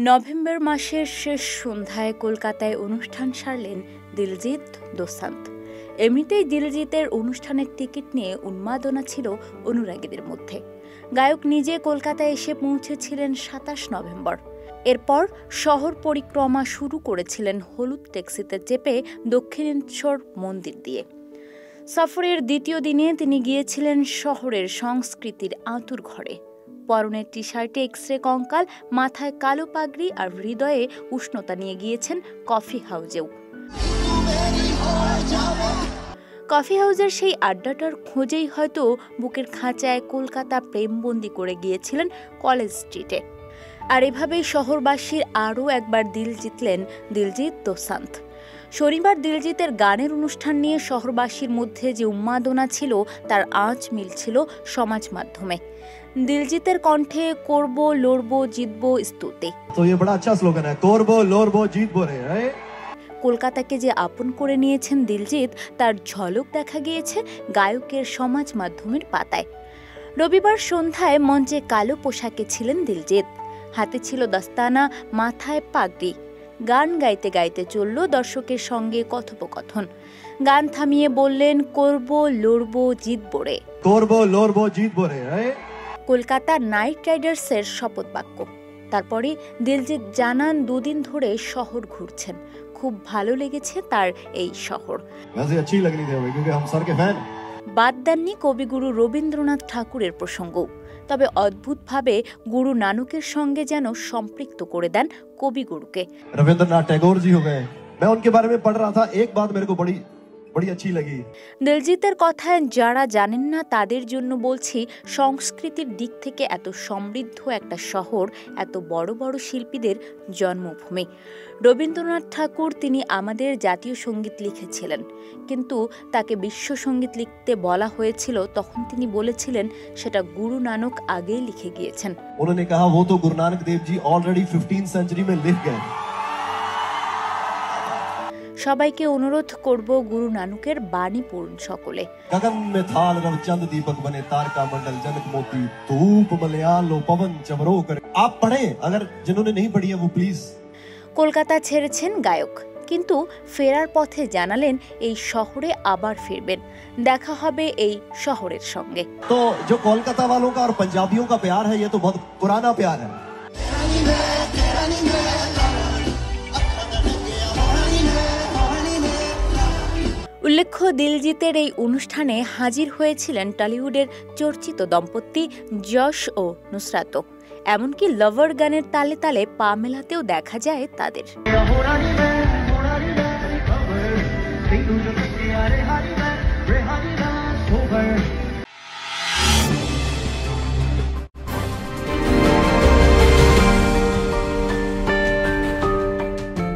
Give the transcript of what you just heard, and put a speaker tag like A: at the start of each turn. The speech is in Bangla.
A: নভেম্বর মাসের শেষ সন্ধ্যায় কলকাতায় অনুষ্ঠান সারলেন দিলজিৎ দোসাঞ্জ। এমনিতেই দিলজিতের অনুষ্ঠানের টিকিট নিয়ে উন্মাদনা ছিল অনুরাগীদের মধ্যে। গায়ক নিজে কলকাতায় এসে পৌঁছেছিলেন ২৭ নভেম্বর। এরপর শহর পরিক্রমা শুরু করেছিলেন হলুদ ট্যাক্সিতে চেপে দক্ষিণেশ্বর মন্দির দিয়ে। সফরের দ্বিতীয় দিনে তিনি গিয়েছিলেন শহরের সংস্কৃতির আঁতুর ঘরে। পরনে টি শার্টে এক্সরে কঙ্কাল, মাথায় কালো পাগড়ি আর হৃদয়ে উষ্ণতা নিয়ে গিয়েছেন কফি হাউজেও। কফি হাউজের সেই আড্ডাটার খোঁজেই হয়তো বুকের খাঁচায় কলকাতা প্রেমবন্দি করে গিয়েছিলেন কলেজ স্ট্রিটে। আর এভাবেই শহরবাসীর আরও একবার দিল জিতলেন দিলজিৎ দোসাঞ্জ। শনিবার দিলজিতের গানের অনুষ্ঠান নিয়ে শহরবাসীর মধ্যে যে উন্মাদনা ছিল তার আঁচ মিলছিল সমাজ মাধ্যমে। দিলজিতের কণ্ঠে করব লড়ব জিতব স্তুতি। কলকাতাকে যে আপন করে নিয়েছেন দিলজিৎ, তার ঝলক দেখা গিয়েছে গায়কের সমাজ মাধ্যমের পাতায়। রবিবার সন্ধ্যায় মঞ্চে কালো পোশাকে ছিলেন দিলজিৎ, হাতে ছিল দস্তানা, মাথায় পাগড়ি। গান গাইতে গাইতে চলল দর্শকের সঙ্গে কথোপকথন। গান থামিয়ে বললেন, করব লড়ব জিতব রে, করব লড়ব জিতব রে। কলকাতা নাইট রাইডার্সের শপথ বাক্য। তারপরে দিলজিৎ জানান, দুদিন ধরে শহর ঘুরছেন, খুব ভালো লেগেছে তার এই শহর। বাদ দেননি কবিগুরু রবীন্দ্রনাথ ঠাকুরের প্রসঙ্গ। তবে অদ্ভুতভাবে গুরু নানকের সঙ্গে যেন সম্পৃক্ত করে দেন কবিগুরুকে।
B: রবীন্দ্রনাথ ট্যাগোর জি হবে, मैं उनके बारे में पढ़ रहा था, एक बात मेरे को बड़ी अच्छी लगी।
A: দিলজিতের কথায় যারা জানেন না তাদের জন্য বলছি, সংস্কৃতির দিক থেকে এত সমৃদ্ধ একটা শহর, এত বড় বড় শিল্পীদের জন্মভূমি। রবীন্দ্রনাথ ঠাকুর তিনি আমাদের জাতীয় সঙ্গীত লিখেছিলেন, কিন্তু তাকে বিশ্বসঙ্গীত লিখতে বলা হয়েছিল, তখন তিনি বলেছিলেন সেটা গুরু নানক আগেই লিখে গিয়েছেন।
B: उन्होंने कहा वो तो Guru Nanak Dev ji already 15th century में लिख गए।
A: সবাইকে অনুরোধ করব, গুরু নানকের বাণী পড়ুন সকলে।
B: गगन में थाल रव चंद दीपक बने, तारका मंडल जनक मोती, धूप मलयालो पवन चमरो करे। आप पढ़ें, अगर जिन्होंने नहीं पढ़ी है वो प्लीज।
A: কলকাতা ছেড়েছেন গায়ক, কিন্তু ফেরার পথে জানালেন এই শহরে আবার ফিরবেন, দেখা হবে এই শহরের সঙ্গে।
B: तो जो कोलकाता वालों का और पंजाबियों का प्यार है, ये तो बहुत पुराना प्यार है।
A: উল্লেখ্য, দিলজিতের এই অনুষ্ঠানে হাজির হয়েছিলেন টলিউডের চর্চিত দম্পতি যশ ও নুসরাতও। এমনকি লাভার গানের তালে তালে পা মেলাতেও দেখা যায় তাদের।